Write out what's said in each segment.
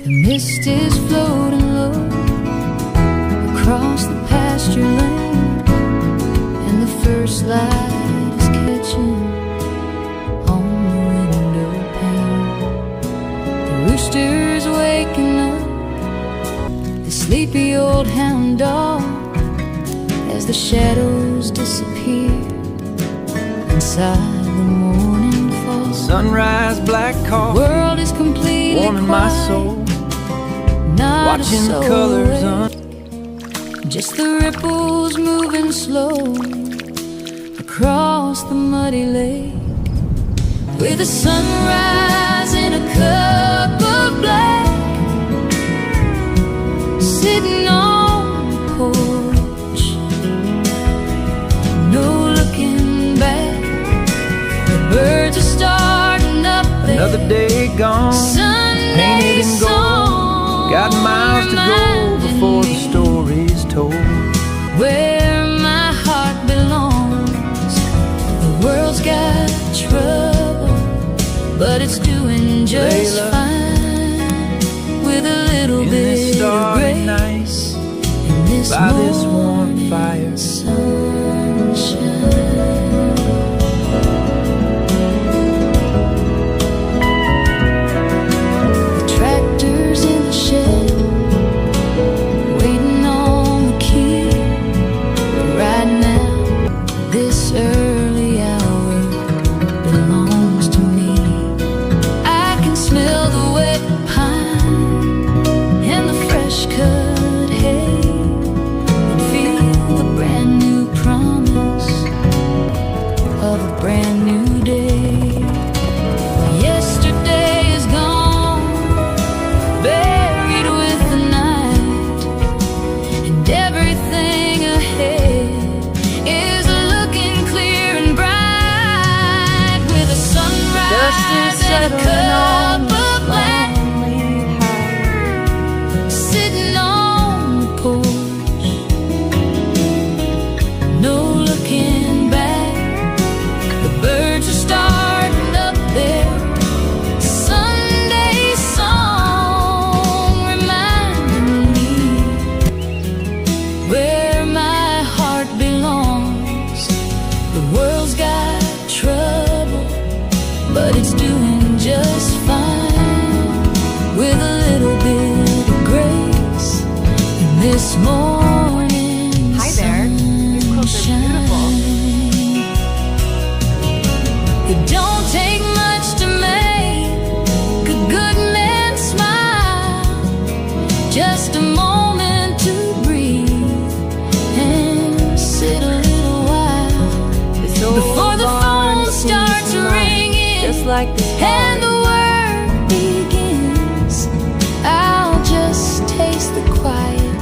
The mist is floating low across the pasture lane, and the first light is catching on the window pane. The rooster's waking up the sleepy old hound dog as the shadows disappear inside the morning fall. Sunrise, black coffee, World is completely warming my soul. Not Watching the colors just the ripples moving slow across the muddy lake, with the sunrise in a cup of black, sitting on the porch, no looking back. The birds are starting up there. Another day gone, painted in gold. Got miles to go before the story's told. Where my heart belongs, the world's got trouble, but it's doing just fine, with a little bit of grace in this by this warm fire. Sunshine. This morning. Hi there. These clothes are beautiful. It don't take much to make a good man smile. Just a moment to breathe and sit a little while before the phone starts ringing, just like this and the work begins. I'll just taste the quiet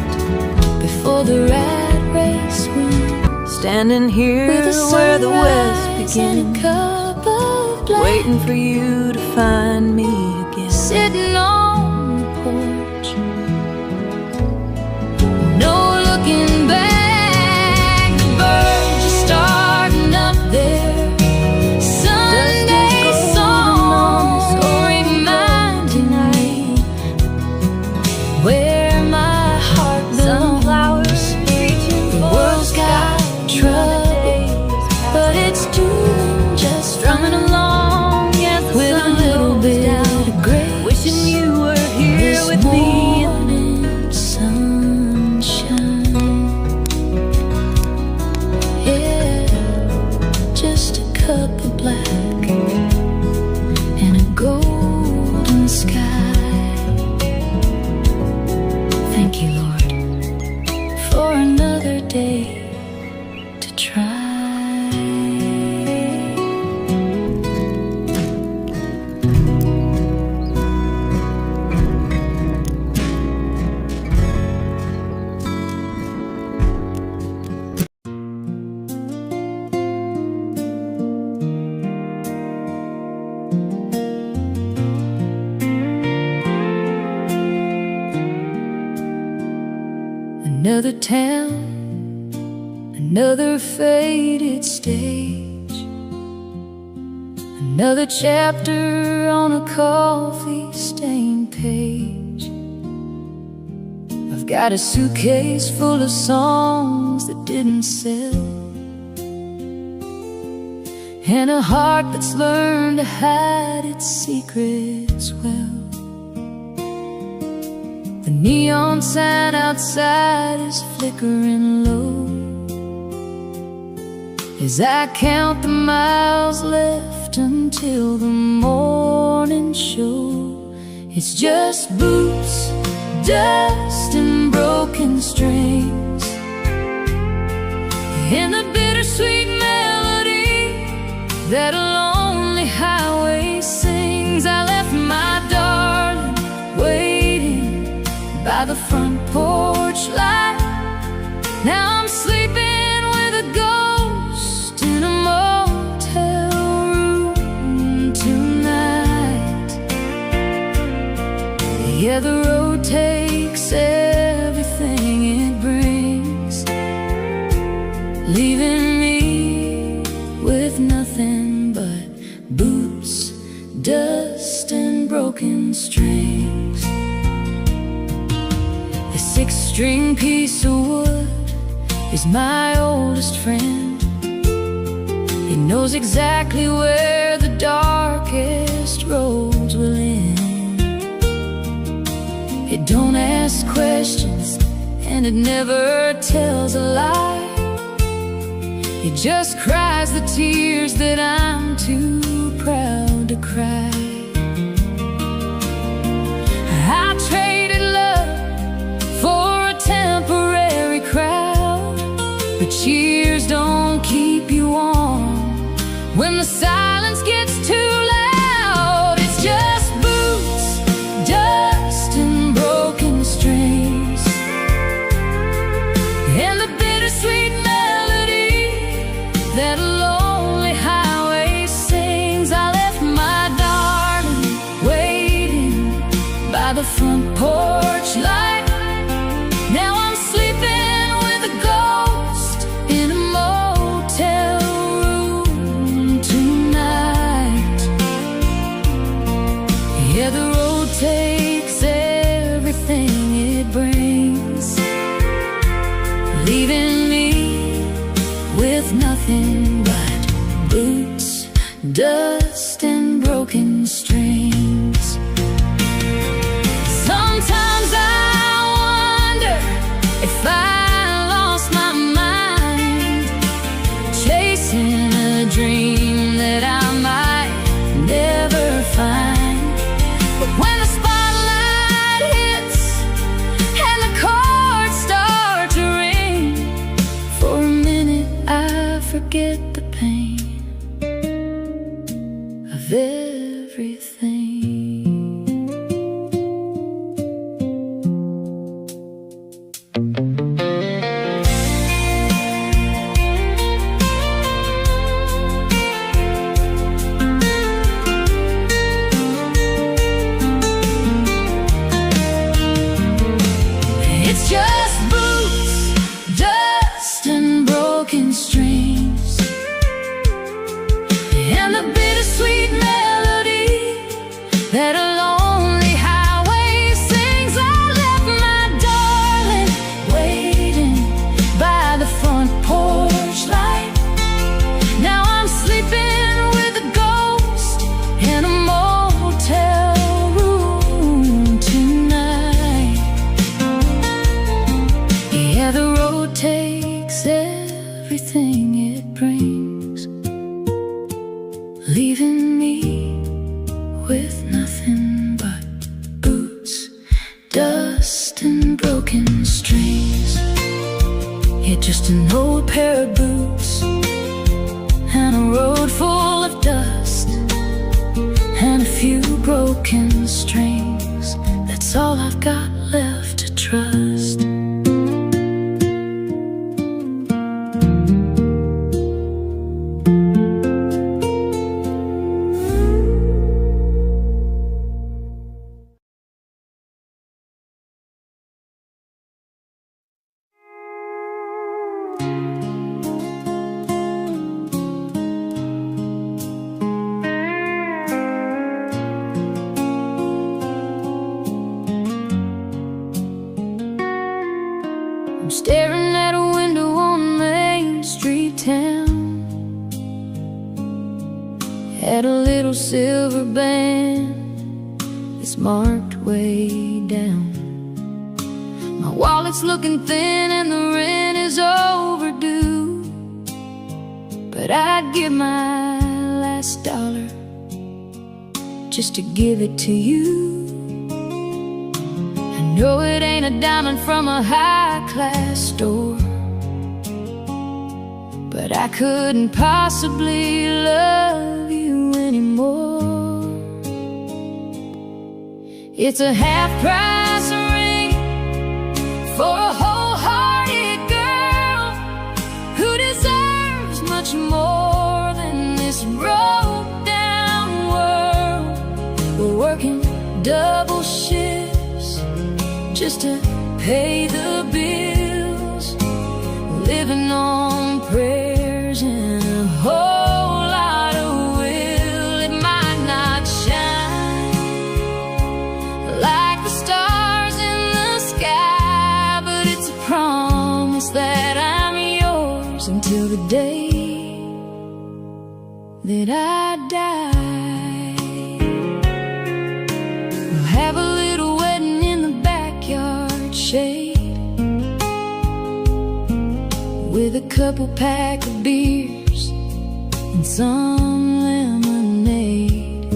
before the rat race wins. Standing here where the west begins, waiting for you to find me again. Sitting on the porch, no looking back. The birds are starting up there. Sunday songs reminding me where my heart belongs. The world's got trouble, but it's doing just Strumming along as the with a sun little goes bit down, of grace. wishing you were here This with me. morning sunshine, yeah, just a cup of black and a golden sky. Thank you, Lord, for another day to try. Another town, another faded stage, another chapter on a coffee-stained page. I've got a suitcase full of songs that didn't sell, and a heart that's learned to hide its secrets well. The neon sign outside is flickering low as I count the miles left until the morning show. It's just boots, dust, and broken strings, and the bittersweet melody that a lonely highway sings. I left my darling waiting by the front porch light. Now I'm sleeping with a ghost in a motel room tonight. Yeah, the road takes everything it brings, leaving me with nothing but boots, dust, and broken strings. The six-string piece of wood is my oldest friend. He knows exactly where the darkest roads will end. It don't ask questions, and it never tells a lie. It just cries the tears that I'm too proud to cry. I traded love for a temporary crowd, but cheers don't keep you warm when the silence gets too loud. It's just boots, dust, and broken strings, and the bittersweet melody that a lonely highway sings. I left my darling waiting by the front porch light. Now I'm sleeping with a ghost in a motel room tonight. Yeah, the road takes everything it brings, leaving me with nothing but boots, dust, and broken strings. Sometimes I wonder if I lost my mind, chasing a dream that I might never find. But when the spotlight hits and the chords start to ring, for a minute I forget the pain of everything. It's just boots, dust, and broken strings, and the bittersweet melody that a lonely highway sings. I left my darling waiting by the front porch light. Now I'm sleeping with a ghost in a motel room tonight. Yeah, the road takes everything it brings, leaving me with nothing but boots, dust, and broken strings. Yeah, just an old pair of boots and a road full of dust and a few broken strings. That's all I've got left to trust. staring at a window on Main Street town, at a little silver band that's marked way down. My wallet's looking thin and the rent is overdue, but I'd give my last dollar just to give it to you. I know it ain't a diamond from a high-class store, but I couldn't possibly love you anymore. It's a half-price ring for a wholehearted girl who deserves much more than this broke-down world. We're working double shifts just to pay the bills, living on prayers and a whole lot of will. It might not shine like the stars in the sky, but it's a promise that I'm yours until the day that I die. We'll have a little wedding in the backyard shade, with a couple pack of beers and some lemonade.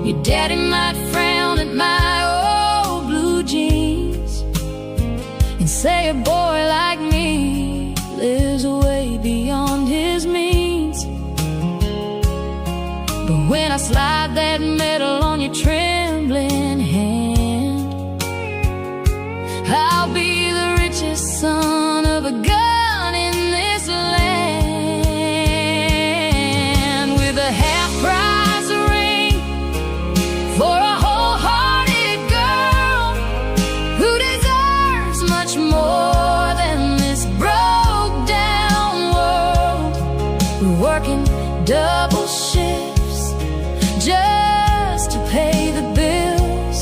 Your daddy might frown at my old blue jeans and say a boy like me lives way beyond his means. But when I slide that medal on your trembling hand, I'll be the richest son of a gun in this land, with a half-price ring for a wholehearted girl who deserves much more than this broke-down world. We're working double shifts just to pay the bills,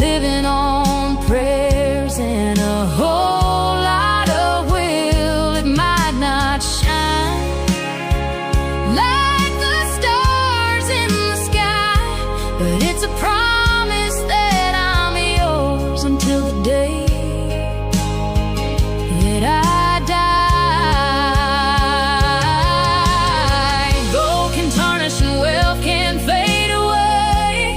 living on prayers and a whole lot of will. It might not shine like the stars in the sky, but it's a promise that I'm yours until the day that I die. Gold can tarnish and wealth can fade away,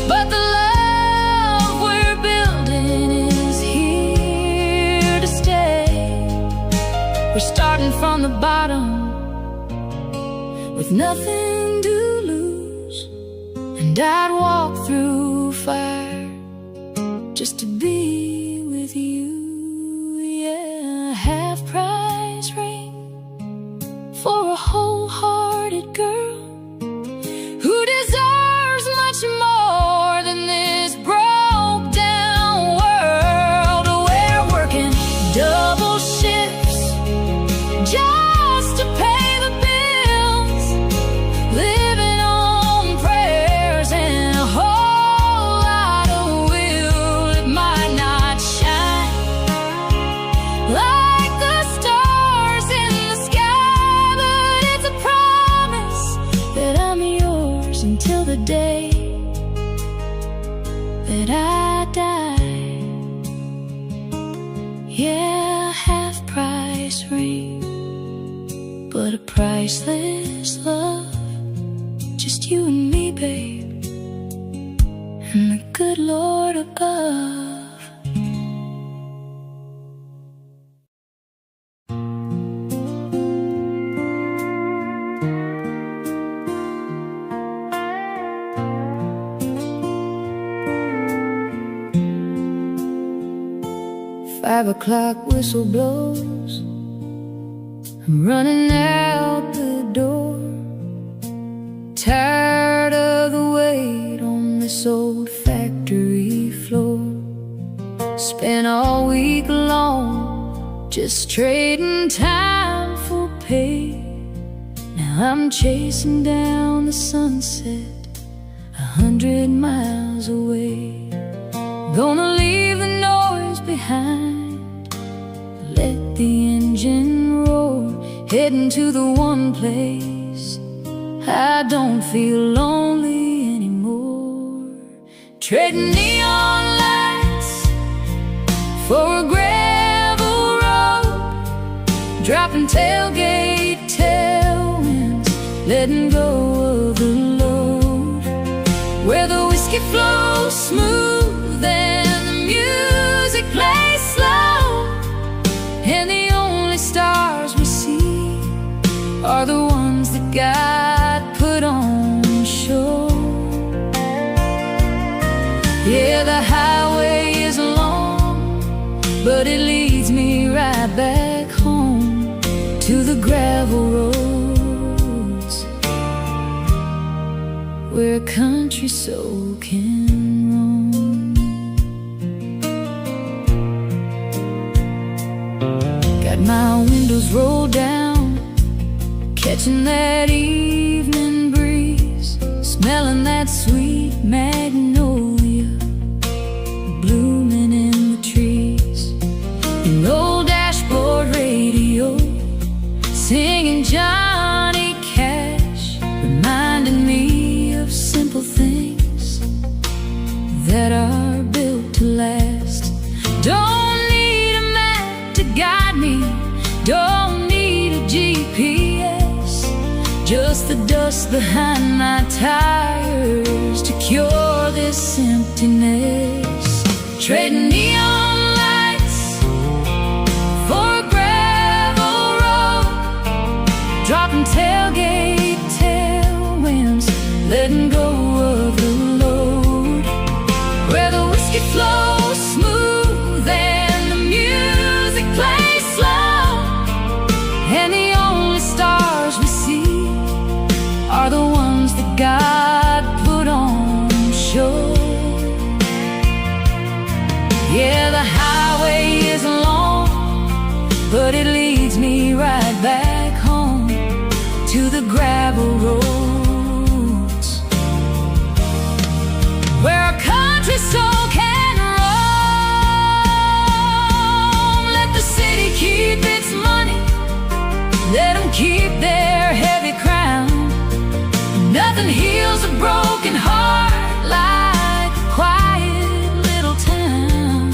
but the love we're building is here to stay. We're starting from the bottom with nothing to lose, and I'd walk through fire just to be with you. Yeah, a half-price ring for a wholehearted girl who deserves much more than this broke-down world. We're working double shifts just to pay the bills, living on prayers and a whole lot of will. It might not shine like the stars in the sky, but it's a promise that I'm yours until the day that I die. Yeah, half-price ring, but a priceless love. Just you and me, babe, and the good Lord above. 5 o'clock whistle blows, I'm running out the door, tired of the wait on this old factory floor. Spent all week long just trading time for pay. Now I'm chasing down the sunset 100 miles away. Gonna leave the north behind. Let the engine roar, heading to the one place I don't feel lonely anymore. Trading neon lights for a gravel road, dropping tailgate tailwinds, letting go of the load. Where the whiskey flows smooth and the music plays slow, and the only stars we see are the ones that God put on show. Yeah, the highway is long, but it leads me right back home to the gravel roads where a country soul can roam. Got my windows rolled down, catching that evening breeze, smelling that sweet magnolia blooming in the trees. An old dashboard radio singing Johnny Cash, reminding me of simple things that are built to last. Don't need a map to guide me, don't need a GPS, just the dust behind my tires to cure this emptiness. Trading neon lights for a gravel road, dropping tailgate tailwinds, letting go of the load. Where the whiskey flows smooth and the music plays slow, and the only stars we see are the ones that God put on show. Yeah, the highway is long, but it leads me right back home to the gravel roads where a country soul can roam. Let the city keep its money, let them keep their heavy crown. Nothing heals a broken heart like a quiet little town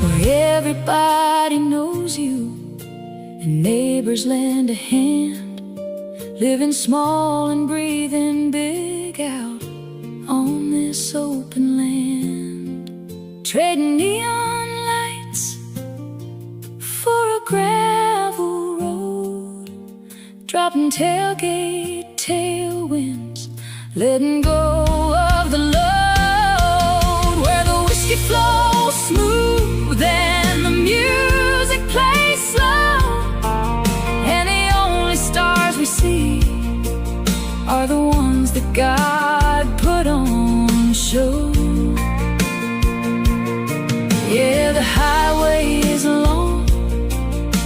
where everybody knows you and neighbors lend a hand, living small and breathing big out on this open land. Trading neon lights for a gravel road, dropping tailgate tailwinds, letting go of the load. Where the whiskey flows smooth and the music plays slow, and the only stars we see are the ones that God put on show. Yeah, the highway is long,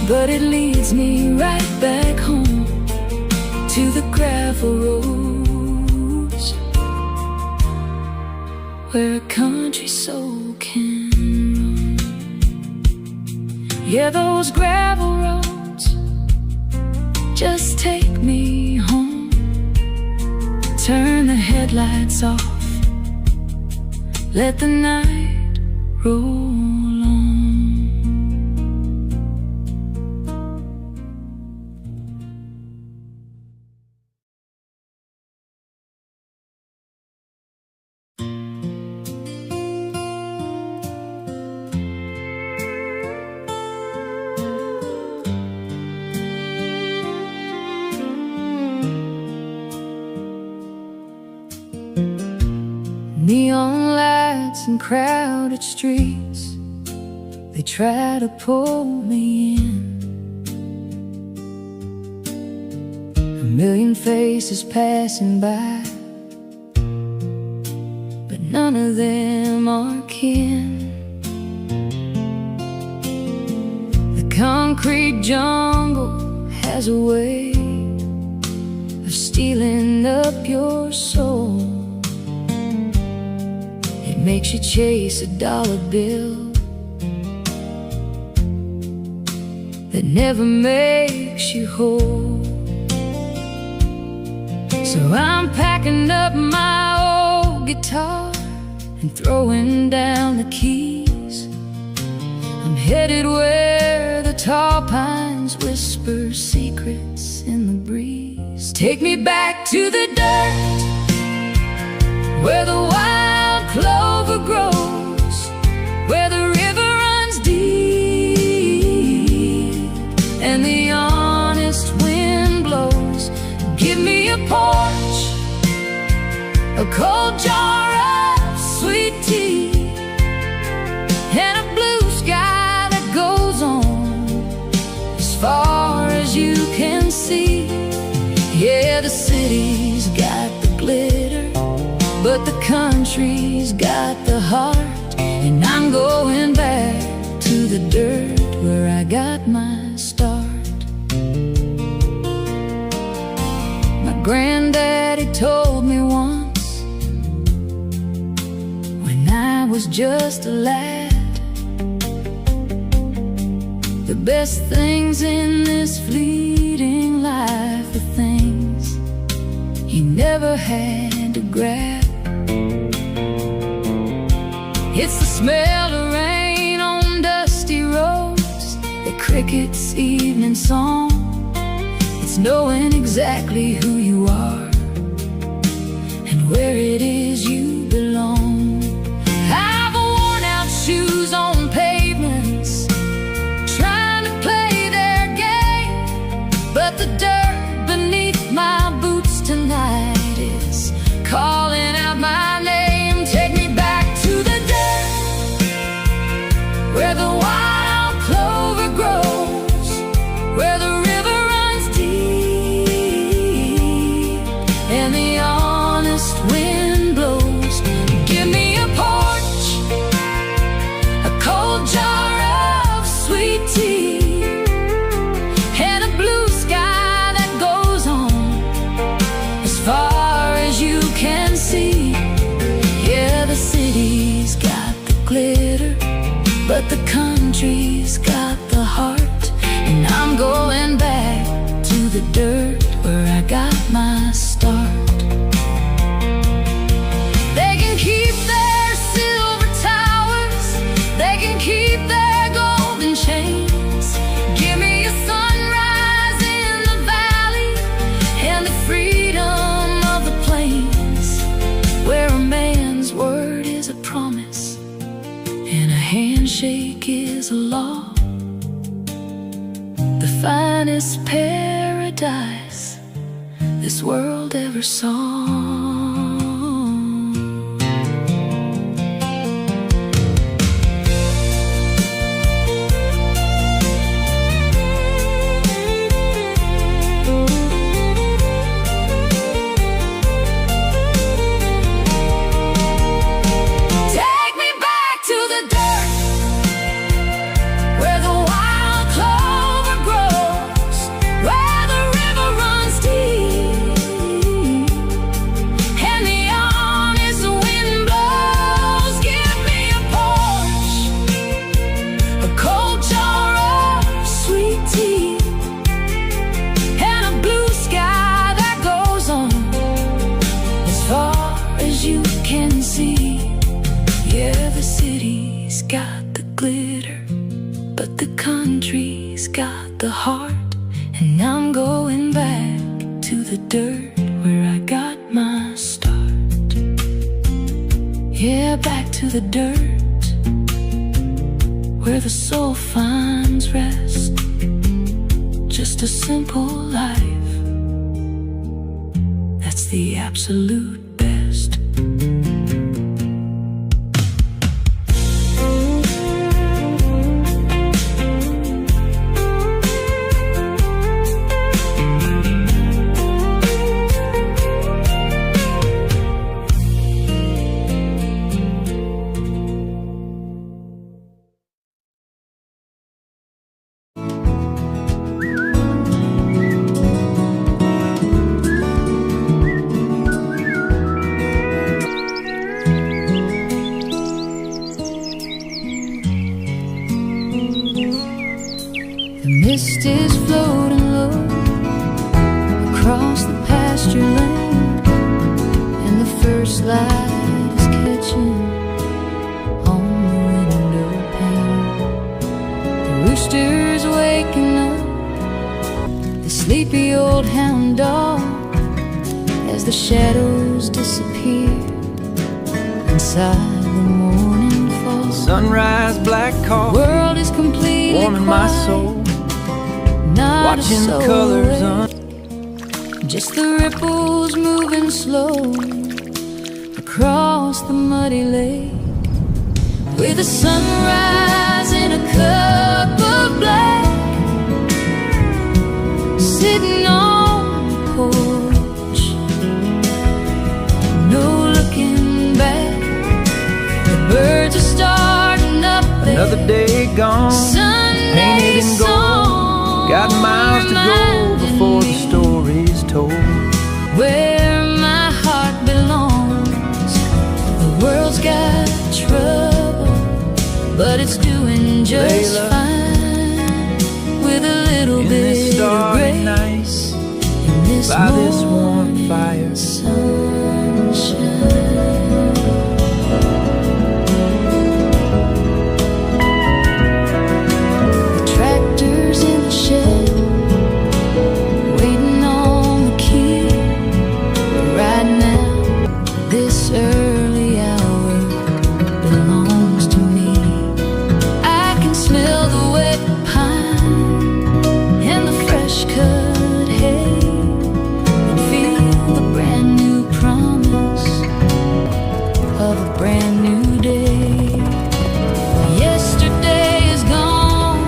but it leads me right back home to the gravel roads where a country soul can roam. Yeah, those gravel roads just take me home. Turn the headlights off, let the night roll on. Neon lights and crowded streets, they try to pull me in. A million faces passing by, but none of them are kin. The concrete jungle has a way of stealing up your soul. Makes you chase a dollar bill that never makes you whole. So I'm packing up my old guitar and throwing down the keys. I'm headed where the tall pines whisper secrets in the breeze. Take me back to the dirt, where the wild clover grows, where the river runs deep and the honest wind blows. Give me a porch, a cold jar of sweet tea, and a blue sky that goes on as far as you can see. Yeah, the city's got the glitter, but the country's got the heart. And I'm going back to the dirt where I got my start. My granddaddy told me once, when I was just a lad, the best things in this fleeting life are things you never had to grab. It's the smell of rain on dusty roads, the cricket's evening song. It's knowing exactly who you are and where it is you belong. I've worn out shoes on pavements, trying to play their game, but the dirt beneath my boots tonight is calling out my name. Take me back to the dirt, where the wild clover grows, where the river runs deep and the honest wind blows. Give me a porch, a cold jar of sweet tea, and a blue sky that goes on as far as you can see. Yeah, the city's got the glitter, but the country's got the heart. And I'm going back to the dirt where I got my start. They can keep their silver towers, they can keep their golden chains. Give me a sunrise in the valley and the freedom of the plains, where a man's word is a promise and a handshake is a law. The finest paradise this world ever saw. Take me back to the dirt, where the wild clover grows, where the river runs deep and the honest wind blows. Give me a porch, a cold jar of sweet tea, and a blue sky that goes on as far as you can see. Yeah, the city's got the glitter, but the country's got the heart. And I'm going back to the dirt where I got my start. Yeah, back to the dirt where the soul finds rest. Just a simple life, that's the absolute best. mist is floating low across the pasture lane, and the first light is catching on the window pane. The rooster's waking up the sleepy old hound dog as the shadows disappear inside the morning fall. Sunrise, black coffee, World is completely warming my quiet, soul, not watching a soul colors awake. Just the ripples moving slow across the muddy lake, with the sunrise in a cup of black, sitting on the porch, no looking back. The birds are starting up there. another day gone, Sunday painted in gold. song Got miles to go before the story's told. where my heart belongs. The world's got trouble, but it's doing just Layla, fine, with a little in bit this of starry grace night, in this by this warm morning fire. sunshine. The tractor's in the shed, waiting on the key. Right now, this early hour belongs to me. I can smell the wet pine and the fresh cut hay, and feel the brand new promise of a brand new day. Yesterday is gone,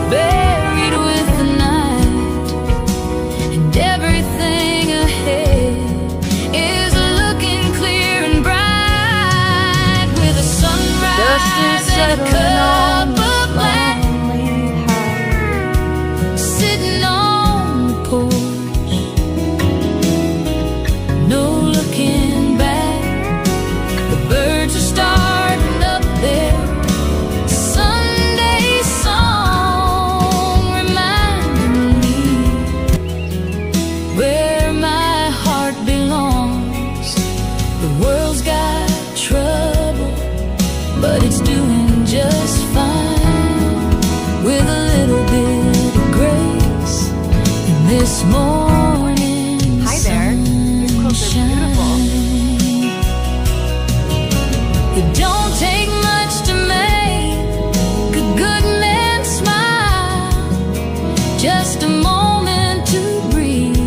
buried with the night, and everything ahead is looking clear and bright, with a sunrise and a cup of black, sitting on the porch, no looking back. The birds are starting up there. Sunday song reminding me where my heart belongs. The world's got trouble, but it's doing just fine, with a little bit of grace in this morning. Hi there. Your clothes are beautiful. It don't take much to make a good man smile, just a moment to breathe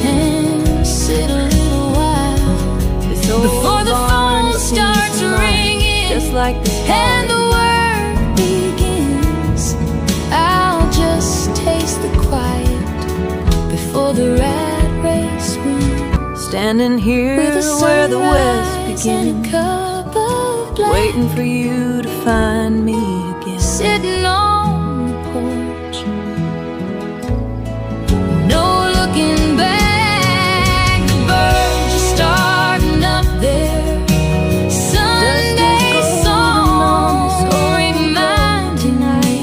and sit a little while before the phone starts ringing, just like the and the work begins. I'll just taste the quiet before the rat race wins, standing here with a where the west sunrise and begins, a cup of black, waiting for you to find me again. sitting on the porch, no looking back. The birds are starting up there. Sunday song reminding me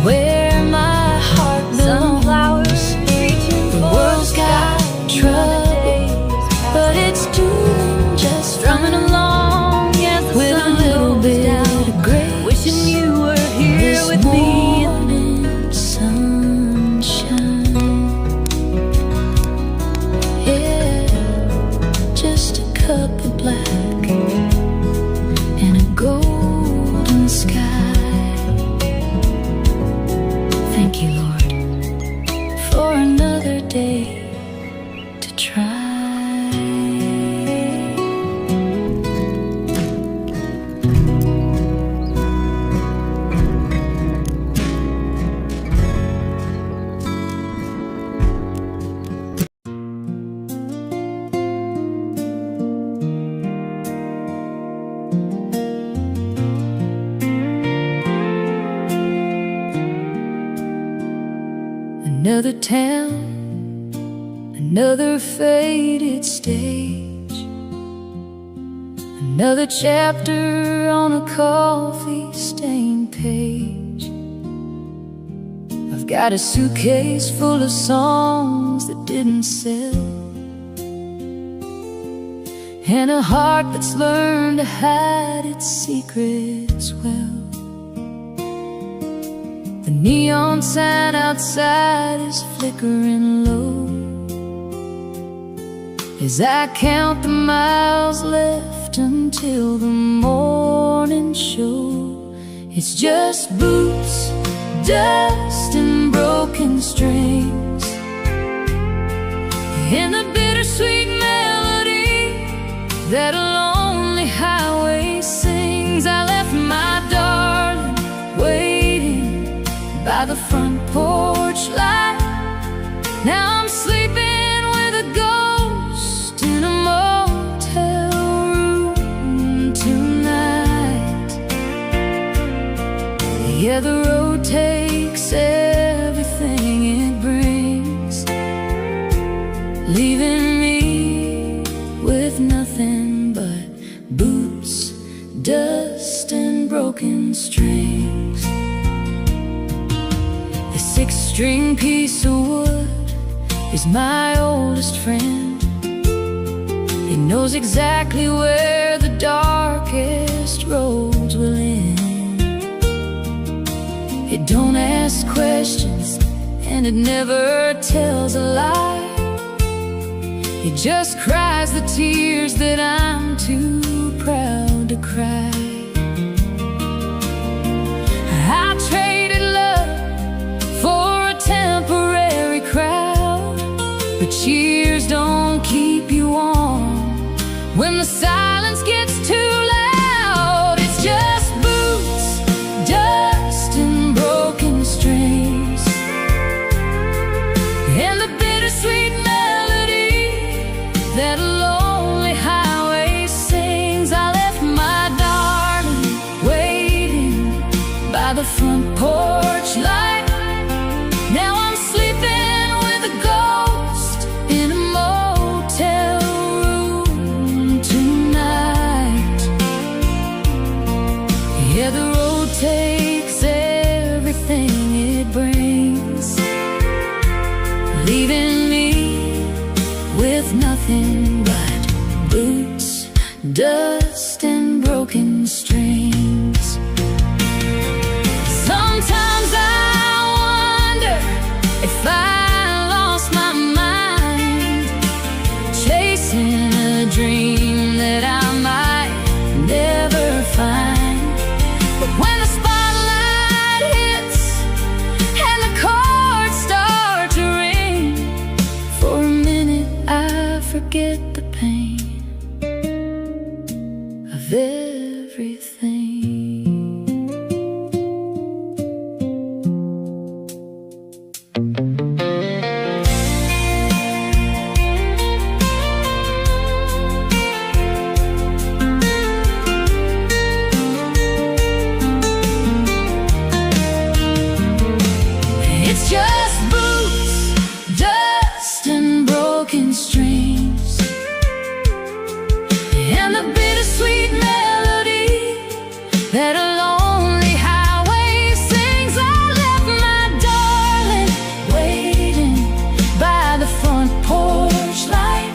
where my heart belongs. The world's got trouble, but it's doing just Strumming fine, along as the with a sun little goes bit down, of grace. wishing you were here This with me. morning sunshine, yeah, just a cup of black and a golden sky. Thank you, Lord, for another day to try. Another town, another faded stage, another chapter on a coffee-stained page. I've got a suitcase full of songs that didn't sell, and a heart that's learned to hide its secrets well. The neon sign outside is flickering low as I count the miles left until the morning show. It's just boots, dust, and broken strings, and the bittersweet melody that a lonely highway sings. I left my darling waiting by the front porch light. Now I'm sleeping with a ghost in a motel room tonight. Yeah, the road takes everything it brings, leaving me with nothing but boots, dust, and broken strings. The six-string piece of wood is my oldest friend. He knows exactly where the darkest roads will end. It don't ask questions, and it never tells a lie. It just cries the tears that I'm too proud to cry. I traded love for a temporary crowd, but cheers don't keep you warm when the silence gets too loud. It's just boots, dust, and broken strings, and the bittersweet melody that a lonely highway sings. I left my darling waiting by the front porch light. Now I'm sleeping with a ghost in a motel room tonight. Yeah, the road takes everything it brings, leaving me with nothing but boots, dust, and broken strings. Sometimes I wonder if I lost my mind, chasing a dream that I might never find. But when the spotlight hits and the chords start to ring, for a minute I forget the pain of everything. It's just boots, dust, and broken strings, and the bittersweet melody that a lonely highway sings. I left my darling waiting by the front porch light.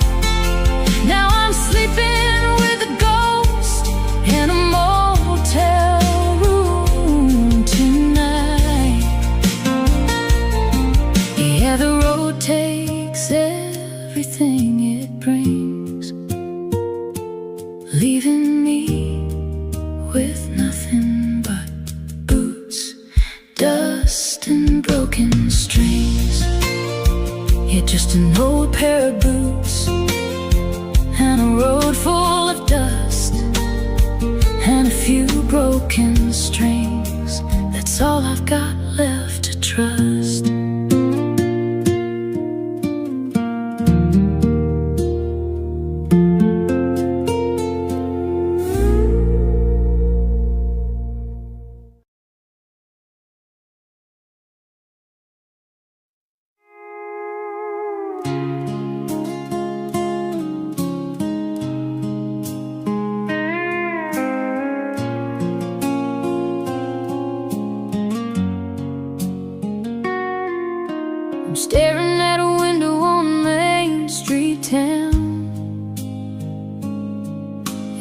Now I'm sleeping with a ghost in a motel room tonight. Yeah, the road takes everything it brings, leaving me with nothing but boots, dust, and broken strings. Yeah, just an old pair of boots and a road full of dust and a few broken strings. That's all I've got left to trust.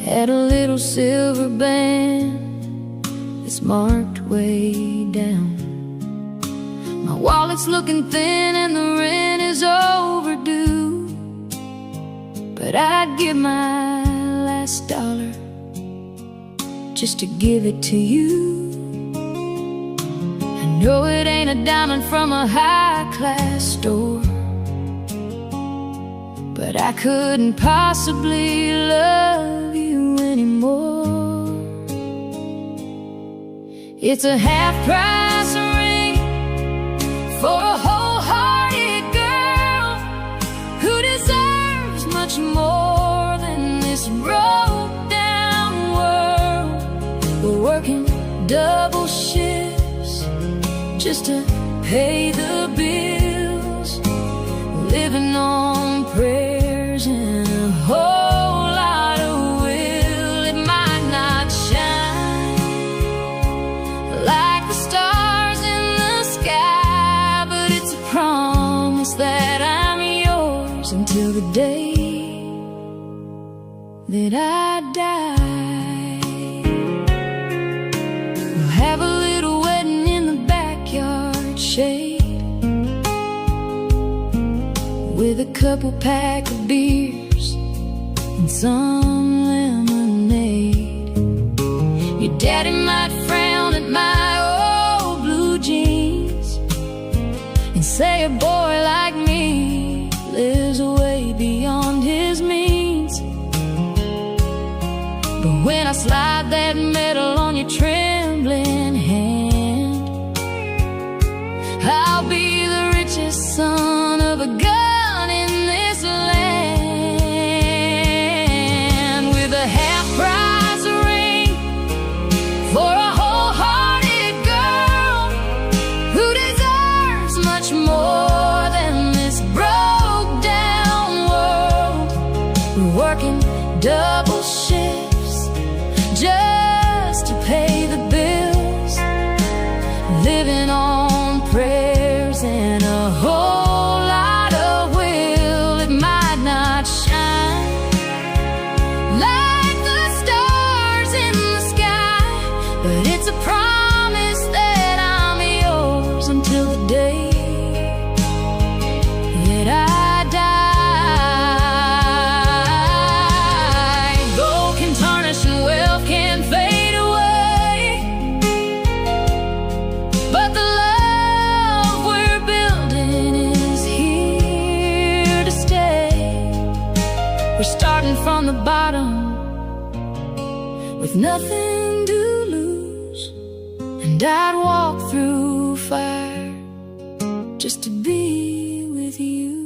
had a little silver band that's marked way down. My wallet's looking thin and the rent is overdue, but I'd give my last dollar just to give it to you. I know it ain't a diamond from a high-class store, but I couldn't possibly love you anymore. It's a half-price ring for a wholehearted girl who deserves much more than this broke-down world. We're working double shifts just to pay the bills, living on prayers and a whole lot of will. It might not shine like the stars in the sky, but it's a promise that I'm yours until the day that I die. We'll have a little wedding in the backyard shade, with a couple pack of beers and some lemonade. Your daddy might frown at my old blue jeans and say a boy like me lives way beyond his means. But when I slide that medal on your trembling hand, I'll be the richest son of a gun in this land, with a half-price ring for a wholehearted girl who deserves much more than this broke-down world. We're working double shifts just to pay the bills, living on prayers and a whole lot of will. It might not shine like the stars in the sky, but it's a promise that I'm yours until the day that I die. Gold can tarnish and wealth can fade away, but the love we're building is here to stay. We're starting from the bottom with nothing to lose, and I'd walk through fire just to be with you.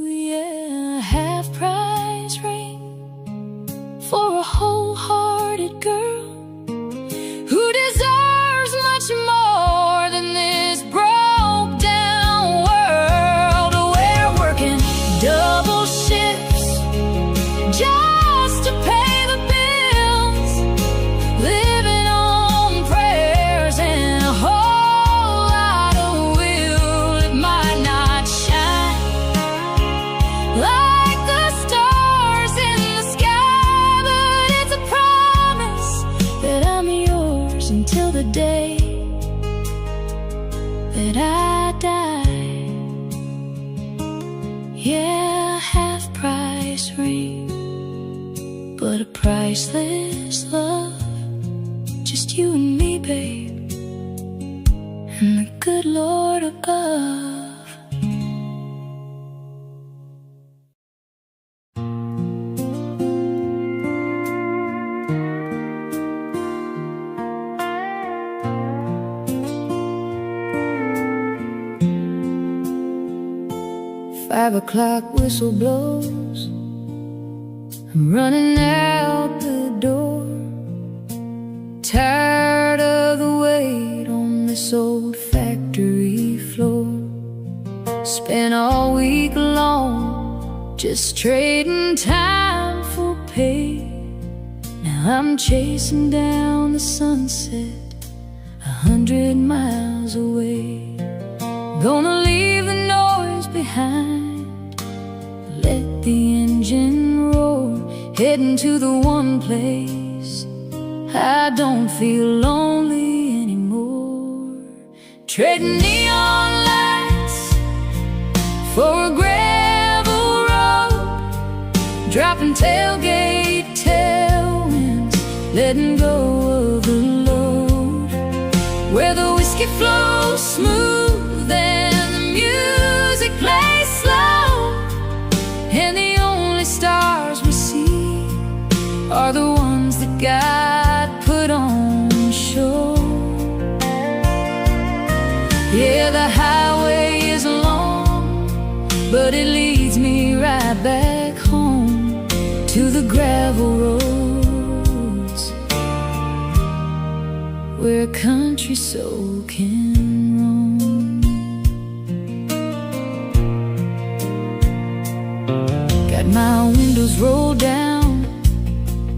Yeah, a half-price ring for a wholehearted girl who deserves much more than this broke-down world. We're working double shifts just to pay the bills, living on prayers and a whole lot of will. It might not shine like the stars in the sky, but it's a promise that I'm yours until the day that I die. Yeah, half-price ring, but a priceless love. Just you and me, babe, and the good Lord above. 5 o'clock whistle blows, I'm running out the door, tired of the wait on this old factory floor. Spent all week long just trading time for pay. Now I'm chasing down the sunset 100 miles away. Gonna leave the noise behind, let the engine roar heading to the one place I don't feel lonely anymore. Trading neon lights for a gravel road, dropping tailgate tailwinds, letting go of the load, where the whiskey flows smooth and the music plays slow, and the only stars we see are the ones that God put on show. Yeah, the highway is long, but it leads me right back home to the gravel roads, where a country soul can roam. Got my windows rolled down,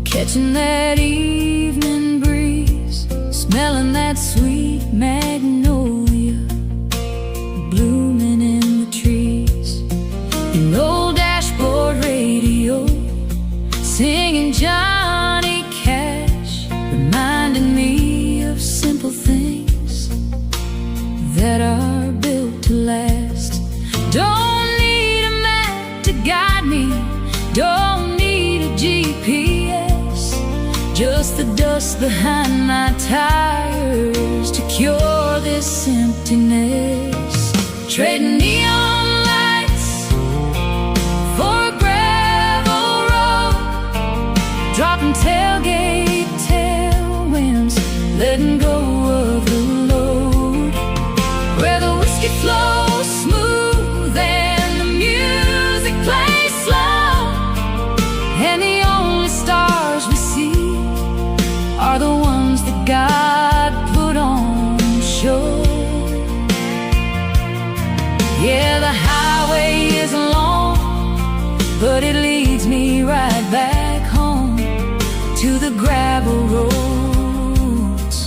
catching that evening breeze, smelling that sweet magnolia blooming in the trees. An old dashboard radio singing Johnny Cash, reminding me of simple things that are built to last. Don't need a map to guide me, don't need a GPS, just the dust behind my tires to cure this emptiness. Trading neon lights for a gravel road, dropping tailgate tailwinds, letting go of the load, where the whiskey flows smooth and the music plays slow, and the only stars we see are the ones that God put on show. Yeah, the highway is long, but it leads me right back home to the gravel roads,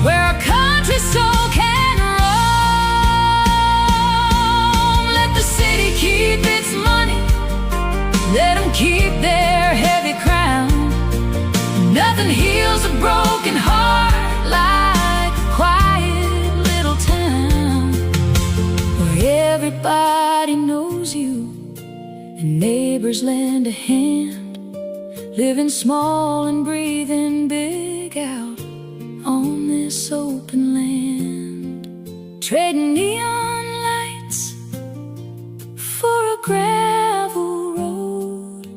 where a country soul can roam. Let the city keep its money, let them keep their heavy crown. Nothing heals a broken heart like a quiet little town, where everybody knows you and neighbors lend a hand, living small and breathing big out on this open land. Trading neon lights for a gravel road,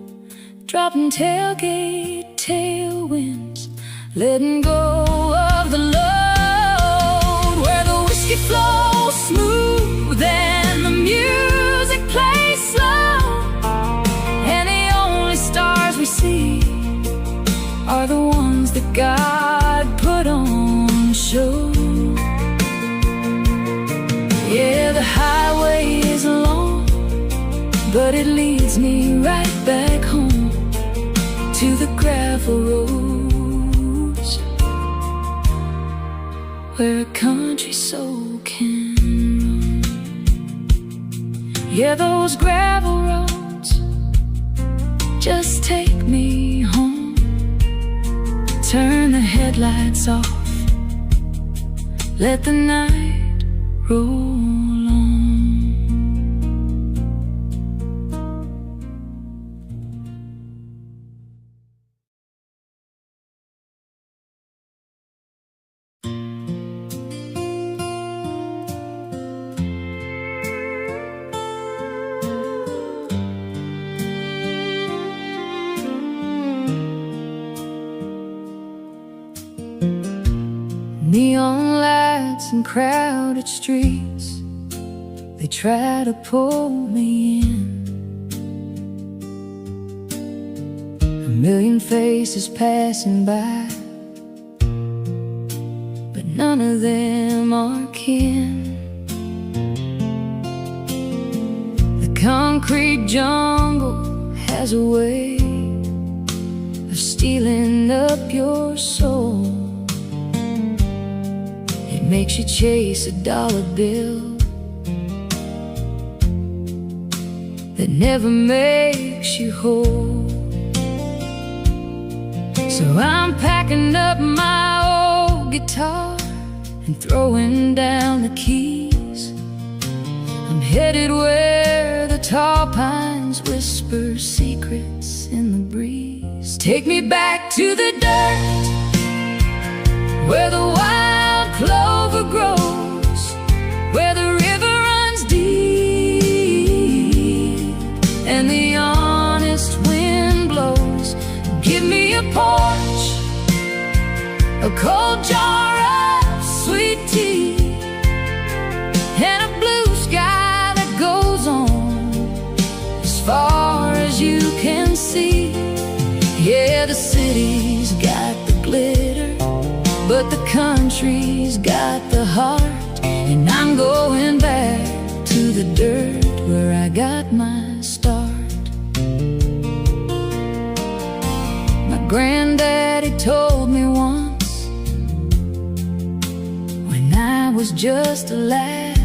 dropping tailgate tailwinds, letting go of the load, where the whiskey flows smooth and the music plays slow, and the only stars we see are the ones that God put on show. Yeah, the highway is long, but it leads me right back home to the gravel roads, where a country soul can roam. Yeah, those gravel roads just take me home. Turn the headlights off, let the night roll on. Neon lights and crowded streets, they try to pull me in. A million faces passing by, but none of them are kin. The concrete jungle has a way of stealing up your soul. Makes you chase a dollar bill that never makes you whole. So I'm packing up my old guitar and throwing down the keys. I'm headed where the tall pines whisper secrets in the breeze. Take me back to the dirt, where the wild clover grows, where the river runs deep and the honest wind blows. Give me a porch, a cold jar of sweet tea, and a blue sky that goes on as far as you can see. Yeah, the city's got the glitter, but the country's got the heart. And I'm going back to the dirt where I got my start. My granddaddy told me once, when I was just a lad,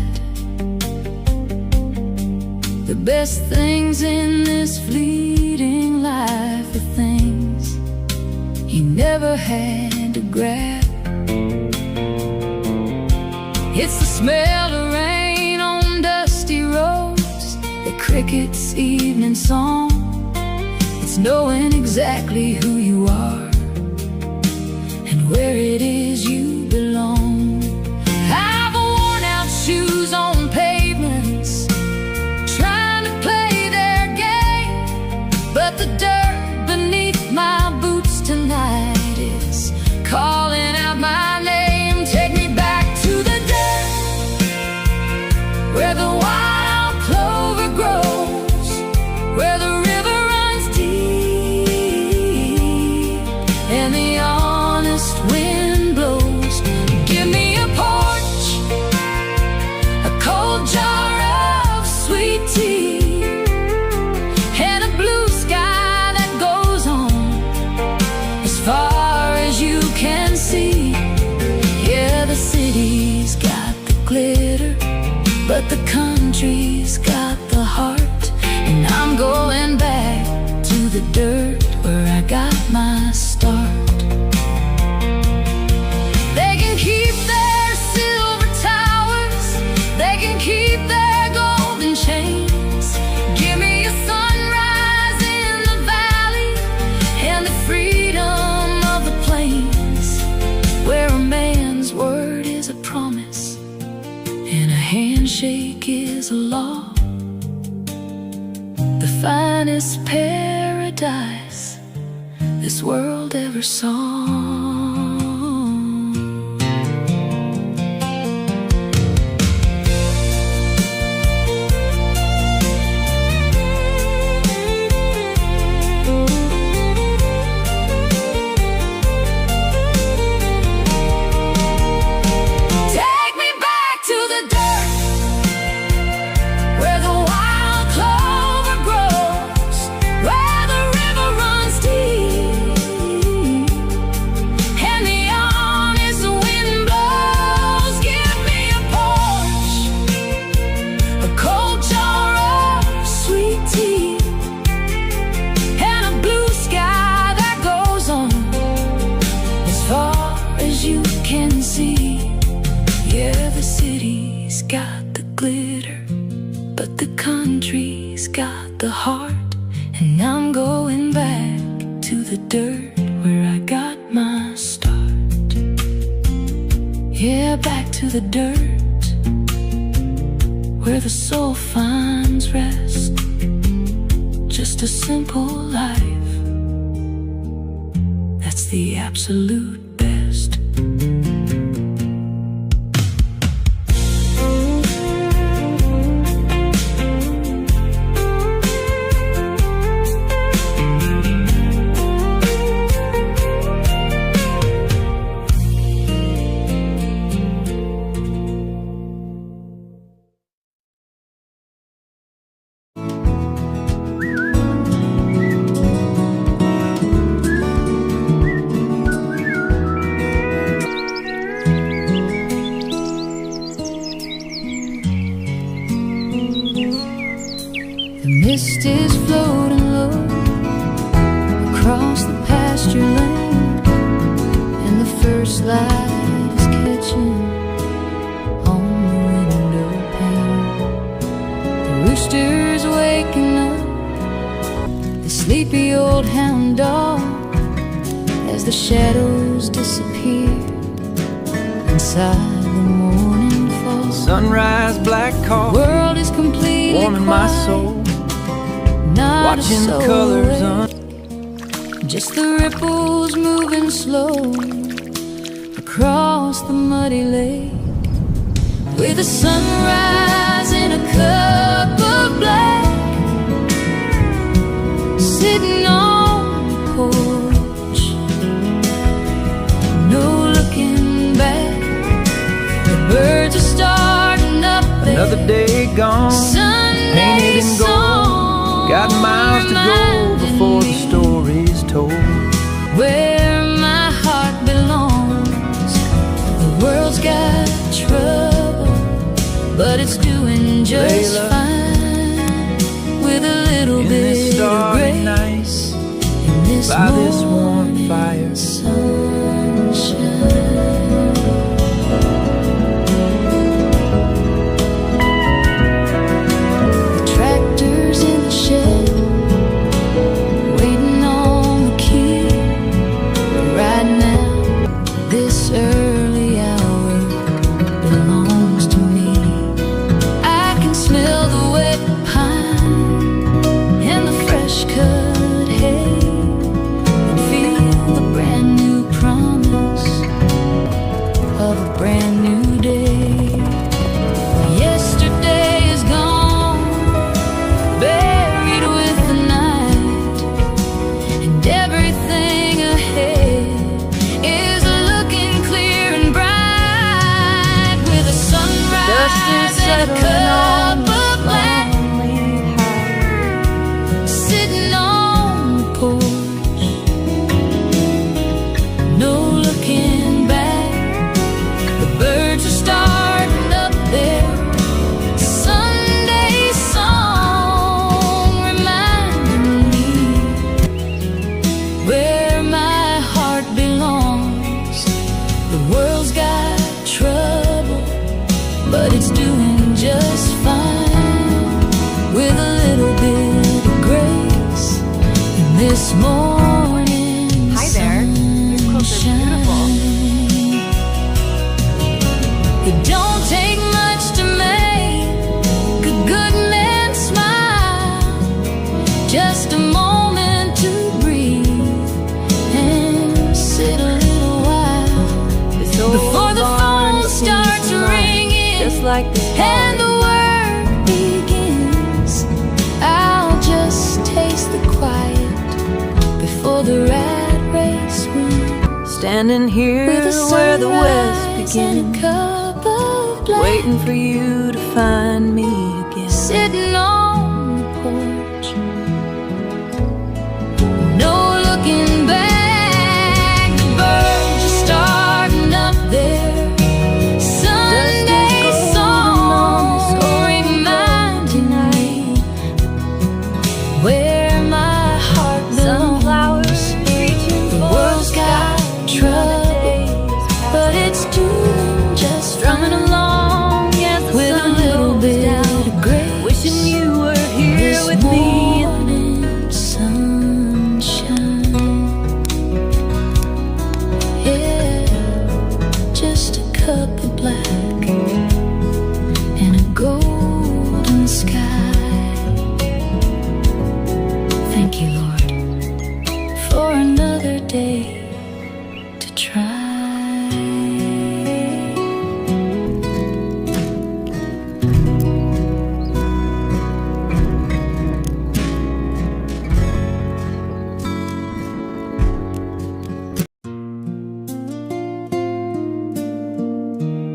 the best things in this fleeting life are things you never had to grab. It's the smell of rain on dusty roads, the cricket's evening song. It's knowing exactly who you are and where it is you belong. I've worn out shoes on pavements, trying to play their game, but the dirt beneath my boots tonight is calling out my name. Take me back to the dirt, where the wild clover grows, where the river runs deep and the honest wind blows. Give me a porch, a cold jar of sweet tea, and a blue sky that goes on as far as you can see. Yeah, the city's got the glitter, but the country's got the heart. And I'm going back to the dirt where I got my start. They can keep their silver towers, they can keep their golden chains. Give me a sunrise in the valley and the freedom of the plains, where a man's word is a promise and a handshake is a law. The finest paradise this world ever saw. Take me back to the dirt, where the wild clover grows, where the river runs deep and the honest wind blows. Give me a porch, a cold jar of sweet tea, and a blue sky that goes on as far as you can see. Yeah, the city's got the glitter, but the country's got the heart. And I'm going back to the dirt where I got my start. Yeah, back to the dirt where the soul finds rest. Just a simple life, that's the absolute best. floating low across the pasture lane, and the first light is catching on the window pane. The rooster's waking up the sleepy old hound dog as the shadows disappear inside the morning fall. Sunrise, black coffee, World is completely warming my quiet, soul, not watching a soul the colors awake. Just the ripples moving slow across the muddy lake, with the sunrise in a cup of black, sitting on the porch, no looking back. The birds are starting up there. another day gone, Sunday painted in gold. song Got miles to go before the story's told. where my heart belongs. The world's got trouble, but it's doing just Layla, fine, with a little in bit this of starry grace night, in this by this warm morning fire. sunshine. The tractor's in the shed, waiting on the key. Right now, this early hour belongs to me. I can smell the wet pine and the fresh cut hay, and feel the brand new promise of a brand new day. Yesterday is gone, buried with the night, and everything ahead is looking clear and bright, with a sunrise and a cup of black, sitting on the porch, no looking back. The birds are starting up there. Sunday song reminding me where my heart belongs. The world's got trouble, but it's doing just fine, with a little bit of grace in this morning. Hi there. These clothes are beautiful. It don't take much to make a good man smile, just a moment to breathe and sit a little while before the phone starts ringing, just like this and the work begins. I'll just taste the quiet before the rat race wins, standing here with a where the west sunrise and begins, a cup of black, waiting for you to find me again. sitting on the porch, no looking back. The birds are starting up there. Sunday song reminding me where my heart belongs. The world's got trouble, but it's doing just Strumming fine, along as the with a sun little goes bit down, of grace. wishing you were here This with me. morning sunshine, yeah, just a cup of black and a golden sky. Thank you, Lord, for another day.